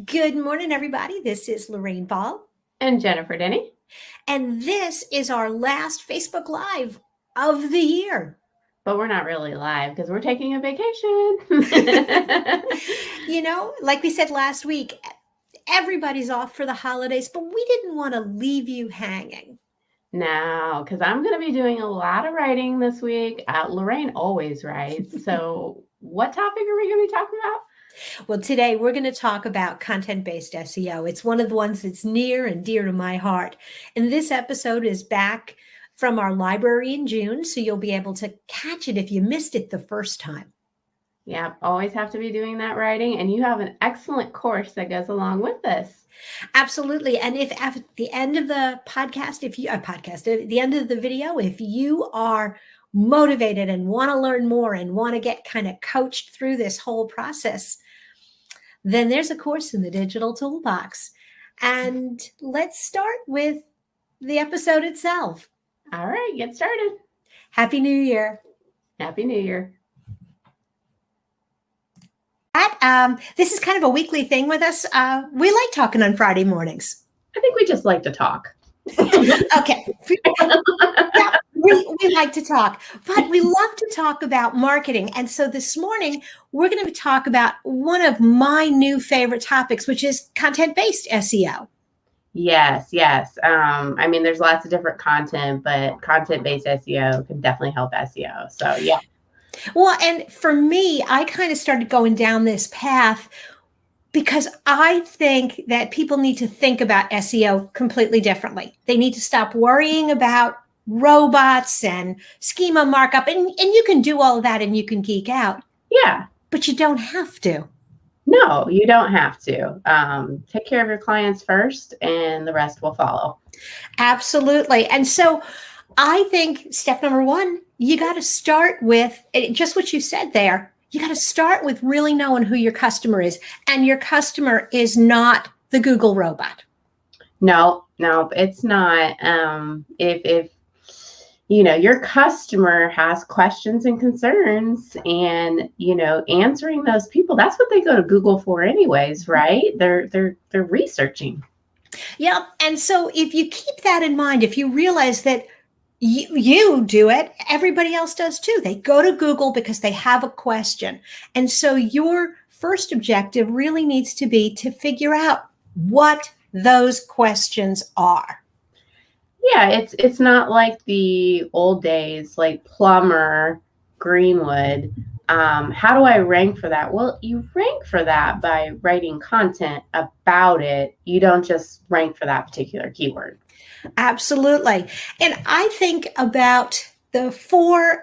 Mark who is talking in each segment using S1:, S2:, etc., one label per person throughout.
S1: Good morning, everybody. This is Lorraine Ball,
S2: And Jennifer Denny.
S1: and this is our last Facebook Live of the year.
S2: But we're not really live because we're taking a vacation.
S1: Like we said last week, everybody's off for the holidays, but we didn't want to leave you hanging.
S2: No, because I'm going to be doing a lot of writing this week. Lorraine always writes. So what topic are we going to be talking about?
S1: Well, today we're going to talk about content-based SEO. It's one of the ones that's near and dear to my heart. And this episode is back from our library in June, so you'll be able to catch it if you missed it the first time.
S2: Yeah, always have to be doing that writing. And you have an excellent course that goes along with this.
S1: Absolutely. And if at the end of the podcast, at the end of the video, if you are motivated and want to learn more and want to get kind of coached through this whole process, then there's a course in the digital toolbox. And let's start with the episode itself.
S2: All right, get started.
S1: Happy New Year.
S2: Happy New Year.
S1: This is kind of a weekly thing with us. We like talking on Friday mornings.
S2: I think we just like to talk.
S1: Okay. Yeah, we like to talk, but we love to talk about marketing. And so this morning, we're going to talk about one of my new favorite topics, which is content-based SEO.
S2: Yes. I mean, there's lots of different content, but content-based SEO can definitely help SEO. So, yeah.
S1: Well, and for me, I kind of started going down this path because I think that people need to think about SEO completely differently. They need to stop worrying about robots and schema markup. And you can do all of that and you can geek out.
S2: Yeah.
S1: But you don't have to.
S2: No, you don't have to. Take care of your clients first and the rest will follow.
S1: Absolutely. And so I think step number one, you got to start with just what you said there. You got to start with really knowing who your customer is. And your customer is not the Google robot.
S2: No, it's not. If your customer has questions and concerns and, answering those people, that's what they go to Google for anyways, right? They're researching.
S1: Yeah. And so if you keep that in mind, if you realize that you do it, everybody else does too. They go to Google because they have a question. And so your first objective really needs to be to figure out what those questions are.
S2: Yeah, it's not like the old days, like plumber, Greenwood. How do I rank for that? Well, you rank for that by writing content about it. You don't just rank for that particular keyword.
S1: Absolutely. And I think about there are four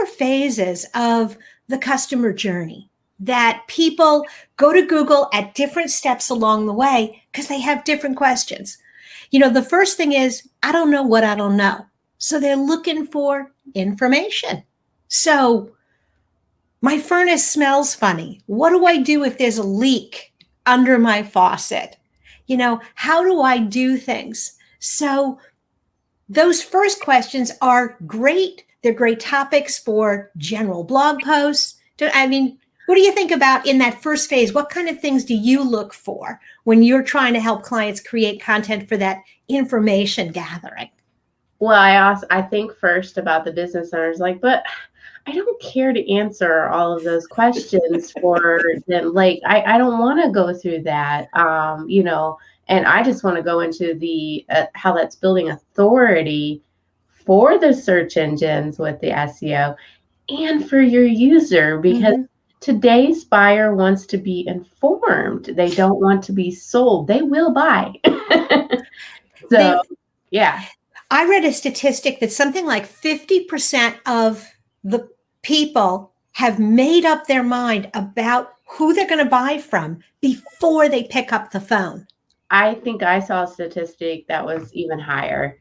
S1: phases of the customer journey that people go to Google at different steps along the way because they have different questions. The first thing is, I don't know what I don't know. So they're looking for information. So my furnace smells funny. What do I do if there's a leak under my faucet? How do I do things? So those first questions are great. They're great topics for general blog posts. What do you think about in that first phase? What kind of things do you look for when you're trying to help clients create content for that information gathering?
S2: Well, I think first about the business owners, but I don't care to answer all of those questions for them. I don't want to go through that, and I just want to go into the how that's building authority for the search engines with the SEO and for your user, because today's buyer wants to be informed. They don't want to be sold. They will buy. Yeah.
S1: I read a statistic that something like 50% of the people have made up their mind about who they're going to buy from before they pick up the phone.
S2: I think I saw a statistic that was even higher.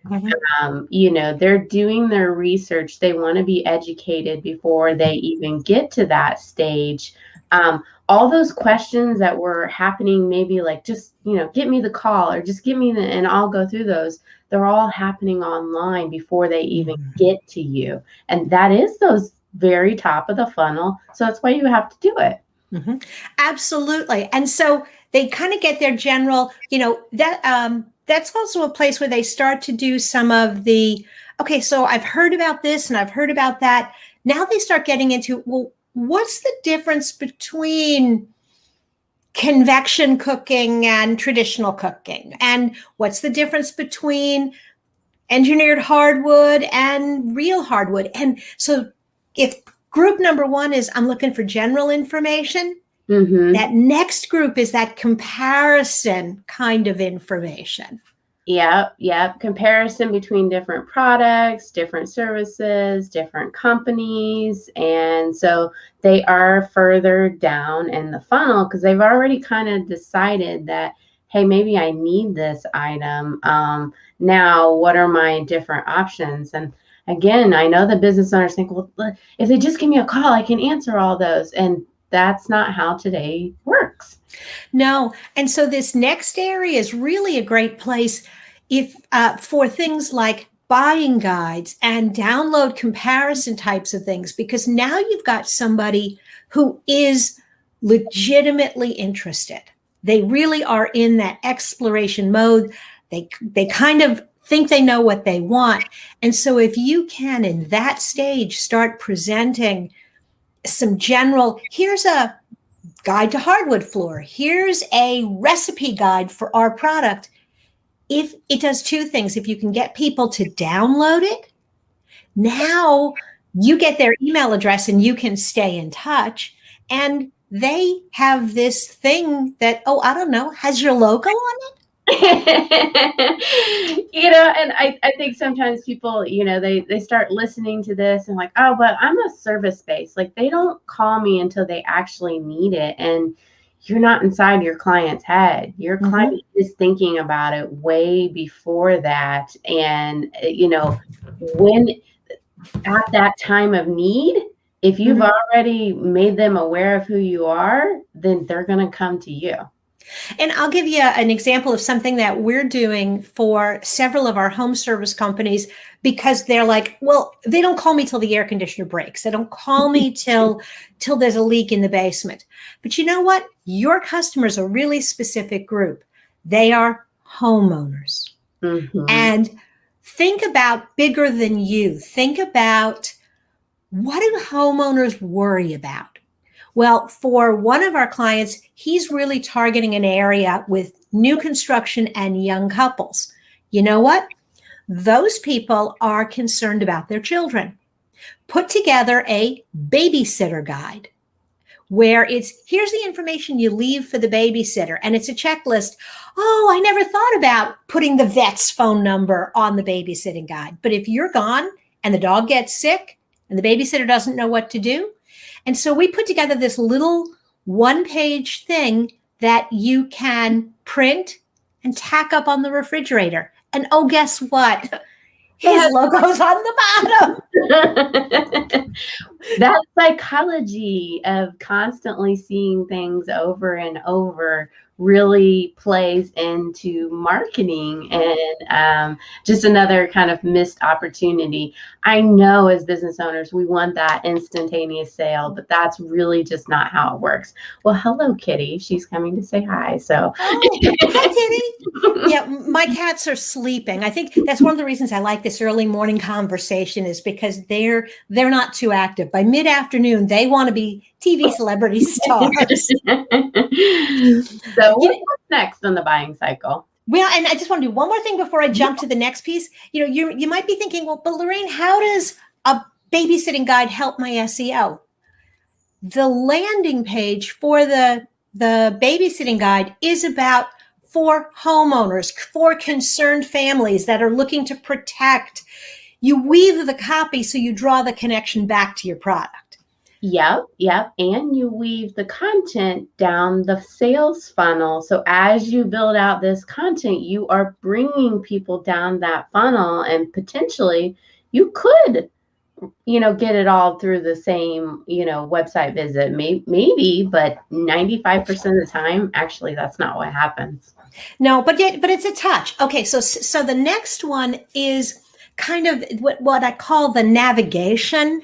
S2: They're doing their research. They want to be educated before they even get to that stage. All those questions that were happening, maybe just, get me the call or just give me and I'll go through those. They're all happening online before they even get to you. And that is those very top of the funnel. So that's why you have to do it.
S1: Absolutely. And so they kind of get their general, that's also a place where they start to do some of the, okay, so I've heard about this and I've heard about that. Now they start getting into, well, what's the difference between convection cooking and traditional cooking? And what's the difference between engineered hardwood and real hardwood? And so if group number one is I'm looking for general information, that next group is that comparison kind of information.
S2: Yep. Comparison between different products, different services, different companies. And so they are further down in the funnel because they've already kind of decided that, hey, maybe I need this item. Now, what are my different options? And again, I know the business owners think, well, if they just give me a call, I can answer all those. And that's not how today works.
S1: No. And so this next area is really a great place if for things like buying guides and download comparison types of things, because now you've got somebody who is legitimately interested. They really are in that exploration mode. They kind of think they know what they want. And so if you can, in that stage, start presenting some general, here's a guide to hardwood floor, here's a recipe guide for our product. If it does two things, if you can get people to download it, now you get their email address and you can stay in touch. And they have this thing that, oh, I don't know, has your logo on it?
S2: And I think sometimes people, they start listening to this and like, oh, but I'm a service based. Like they don't call me until they actually need it. And you're not inside your client's head. Your client is thinking about it way before that. And, when at that time of need, if you've already made them aware of who you are, then they're going to come to you.
S1: And I'll give you an example of something that we're doing for several of our home service companies, because they're like, well, they don't call me till the air conditioner breaks. They don't call me till there's a leak in the basement. But you know what? Your customers are a really specific group. They are homeowners. And think about bigger than you. Think about, what do homeowners worry about? Well, for one of our clients, he's really targeting an area with new construction and young couples. You know what? Those people are concerned about their children. Put together a babysitter guide where here's the information you leave for the babysitter. And it's a checklist. Oh, I never thought about putting the vet's phone number on the babysitting guide. But if you're gone and the dog gets sick and the babysitter doesn't know what to do. And so we put together this little one-page thing that you can print and tack up on the refrigerator. And oh, guess what? His logo's on the bottom.
S2: That psychology of constantly seeing things over and over really plays into marketing, and just another kind of missed opportunity. I know as business owners, we want that instantaneous sale, but that's really just not how it works. Well, hello, Kitty. She's coming to say hi. So,
S1: hi, Kitty. Yeah, my cats are sleeping. I think that's one of the reasons I like this early morning conversation, is because they're not too active. By mid-afternoon, they want to be TV celebrity stars.
S2: So what's next on the buying cycle?
S1: Well, and I just want to do one more thing before I jump to the next piece. You might be thinking, well, but Lorraine, how does a babysitting guide help my SEO? The landing page for the babysitting guide is about for homeowners, for concerned families that are looking to protect. You weave the copy so you draw the connection back to your product.
S2: Yep. And you weave the content down the sales funnel. So as you build out this content, you are bringing people down that funnel, and potentially you could, get it all through the same, website visit. Maybe, but 95% of the time, actually, that's not what happens.
S1: No, but it's a touch. Okay. So the next one is kind of what I call the navigation,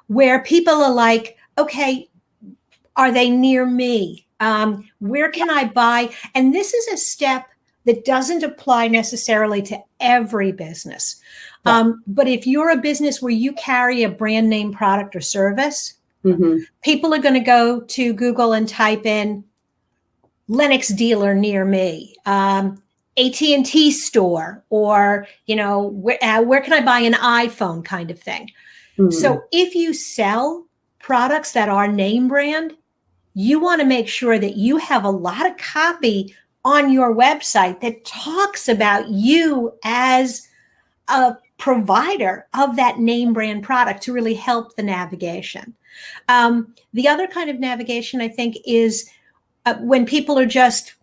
S1: where people are like, okay, are they near me? Where can I buy? And this is a step that doesn't apply necessarily to every business.
S2: Yeah.
S1: But if you're a business where you carry a brand name product or service, people are going to go to Google and type in Lennox dealer near me, AT&T store, or, where can I buy an iPhone kind of thing. So if you sell products that are name brand, you want to make sure that you have a lot of copy on your website that talks about you as a provider of that name brand product to really help the navigation. The other kind of navigation, I think, is when people are just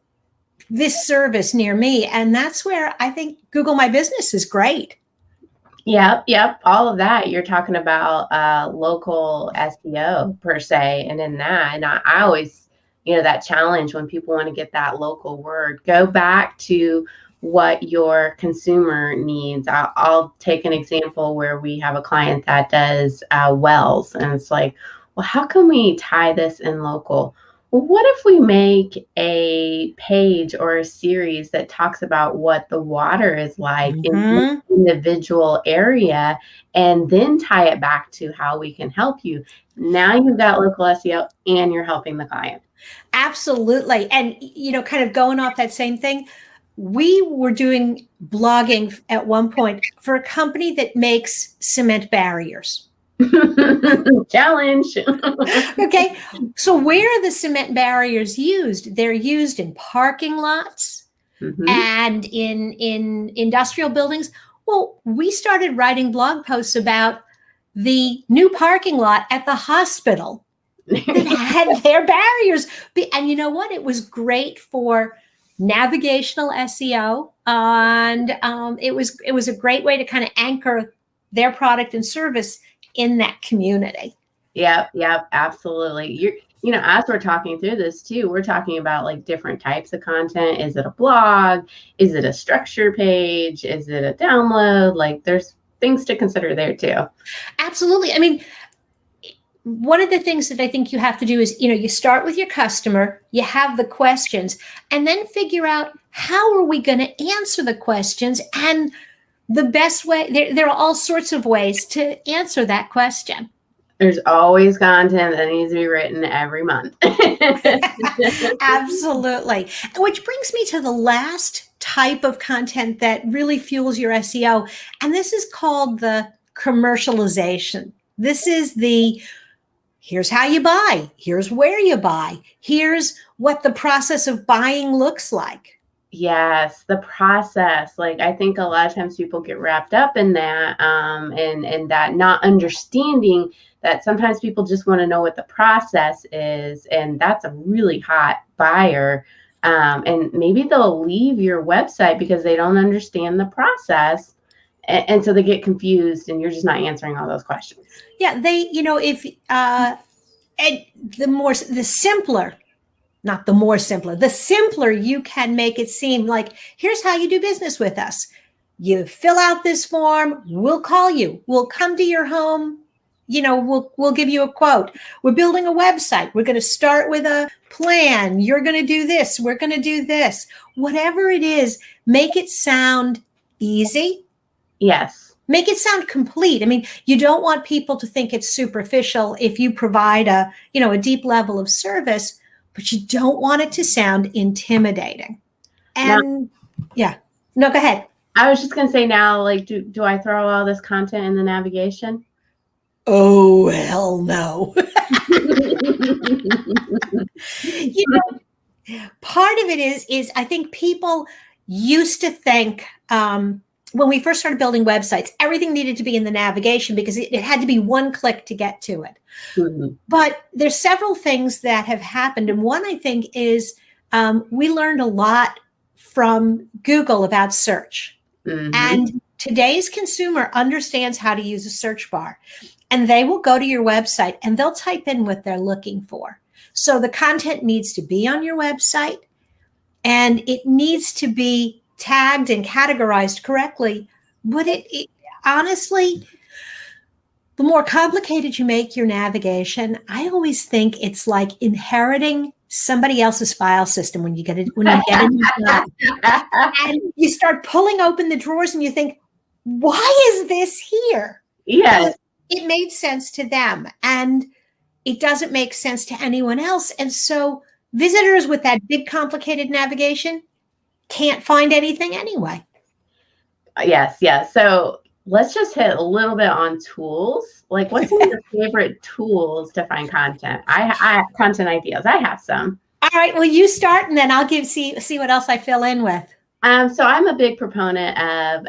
S1: this service near me. And that's where I think Google My Business is great.
S2: Yep. All of that. You're talking about local SEO per se. And in that, and I always, that challenge when people want to get that local word, go back to what your consumer needs. I'll take an example where we have a client that does wells. And it's like, well, how can we tie this in local? Well, what if we make a page or a series that talks about what the water is like in each individual area, and then tie it back to how we can help you? Now you've got local SEO and you're helping the client.
S1: Absolutely. And, kind of going off that same thing, we were doing blogging at one point for a company that makes cement barriers.
S2: Challenge.
S1: Okay. So where are the cement barriers used? They're used in parking lots and in industrial buildings. Well, we started writing blog posts about the new parking lot at the hospital that had their barriers. And you know what? It was great for navigational SEO. And it was a great way to kind of anchor their product and service in that community.
S2: Yep, absolutely. As we're talking through this too, we're talking about like different types of content. Is it a blog? Is it a structure page? Is it a download? Like there's things to consider there too.
S1: Absolutely. I mean, one of the things that I think you have to do is, you start with your customer, you have the questions, and then figure out how are we going to answer the questions. And the best way, there are all sorts of ways to answer that question.
S2: There's always content that needs to be written every month.
S1: Absolutely. Which brings me to the last type of content that really fuels your SEO. And this is called the commercialization. This is here's how you buy. Here's where you buy. Here's what the process of buying looks like.
S2: Yes, the process. Like I think a lot of times people get wrapped up in that, and that not understanding that sometimes people just want to know what the process is, and that's a really hot buyer. And maybe they'll leave your website because they don't understand the process, and so they get confused, and you're just not answering all those questions.
S1: Yeah, the simpler you can make it seem like, here's how you do business with us. You fill out this form, we'll call you, we'll come to your home, we'll give you a quote. We're building a website. We're going to start with a plan. You're going to do this. We're going to do this. Whatever it is, make it sound easy.
S2: Yes.
S1: Make it sound complete. I mean, you don't want people to think it's superficial if you provide a deep level of service, but you don't want it to sound intimidating. And go ahead.
S2: I was just going to say now, like, do I throw all this content in the navigation?
S1: Oh, hell no. Part of it is I think people used to think, when we first started building websites, everything needed to be in the navigation because it had to be one click to get to it. But there's several things that have happened. And one, I think, is we learned a lot from Google about search. And today's consumer understands how to use a search bar. And they will go to your website and they'll type in what they're looking for. So the content needs to be on your website and it needs to be tagged and categorized correctly. But it honestly, the more complicated you make your navigation, I always think it's like inheriting somebody else's file system when you get it, when you get it. And you start pulling open the drawers and you think, why is this here?
S2: Yes.
S1: Well, it made sense to them and it doesn't make sense to anyone else. And so visitors with that big, complicated navigation can't find anything anyway.
S2: Yes. So let's just hit a little bit on tools. Like, what's some of your favorite tools to find content? I content ideas. I have some.
S1: All right. Well, you start, and then I'll see what else I fill in with.
S2: So I'm a big proponent of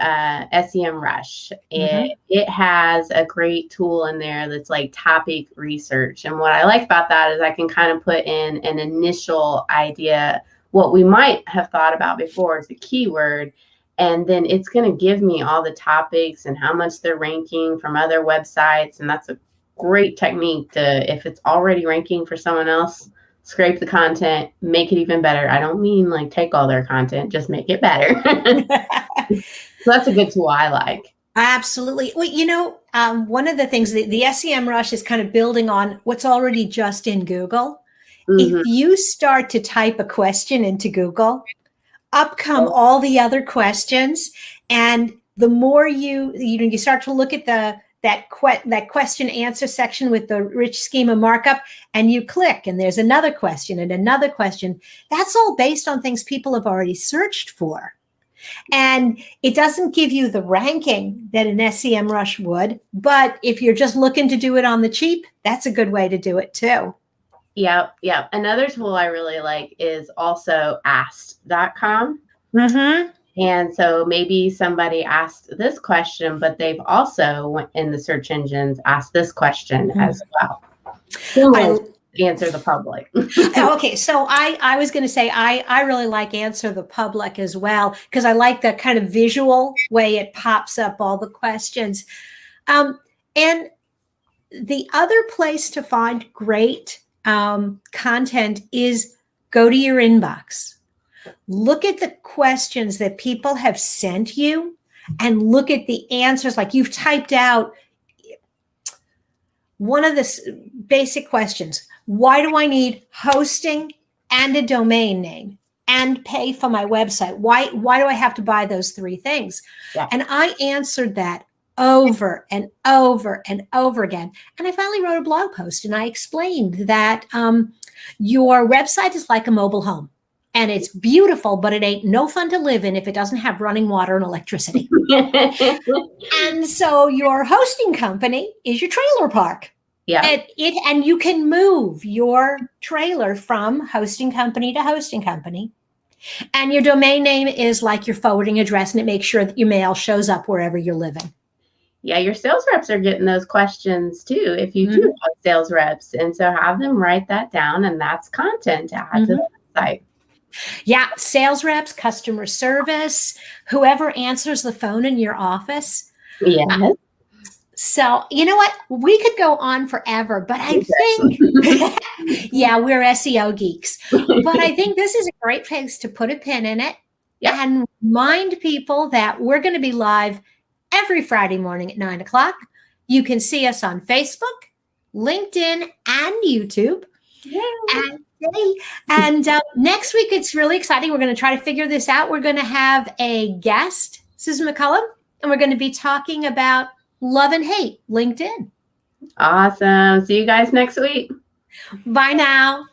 S2: SEMrush. It has a great tool in there that's like topic research. And what I like about that is I can kind of put in an initial idea, what we might have thought about before as a keyword. And then it's going to give me all the topics and how much they're ranking from other websites. And that's a great technique to, if it's already ranking for someone else, scrape the content, make it even better. I don't mean like take all their content, just make it better. So that's a good tool I like.
S1: Absolutely. Well, one of the things, the SEMrush is kind of building on what's already just in Google. If you start to type a question into Google, up come all the other questions. And the more you start to look at that question answer section with the rich schema markup, and you click, and there's another question and another question. That's all based on things people have already searched for. And it doesn't give you the ranking that an SEMrush would, but if you're just looking to do it on the cheap, that's a good way to do it too.
S2: Yep. Another tool I really like is also asked.com. And so maybe somebody asked this question, but they've also in the search engines asked this question as well. Answer the public.
S1: Okay, so I was going to say I really like Answer the Public as well, because I like the kind of visual way it pops up all the questions. And the other place to find great content is go to your inbox. Look at the questions that people have sent you and look at the answers. Like you've typed out one of the basic questions. Why do I need hosting and a domain name and pay for my website? Why do I have to buy those three things?
S2: Yeah.
S1: And I answered that over and over and over again. And I finally wrote a blog post and I explained that your website is like a mobile home. And it's beautiful, but it ain't no fun to live in if it doesn't have running water and electricity. And so your hosting company is your trailer park.
S2: Yeah.
S1: And you can move your trailer from hosting company to hosting company. And your domain name is like your forwarding address, and it makes sure that your mail shows up wherever you're living.
S2: Yeah, your sales reps are getting those questions too, if you do have sales reps. And so have them write that down, and that's content to add to the website.
S1: Yeah, sales reps, customer service, whoever answers the phone in your office.
S2: Yeah.
S1: So, you know what? We could go on forever, but I think, yeah, we're SEO geeks. But I think this is a great place to put a pin in it and remind people that we're going to be live every Friday morning at 9 o'clock. You can see us on Facebook, LinkedIn, and YouTube. And next week, it's really exciting. We're going to try to figure this out. We're going to have a guest, Susan McCullum, and we're going to be talking about love and hate LinkedIn.
S2: Awesome. See you guys next week.
S1: Bye now.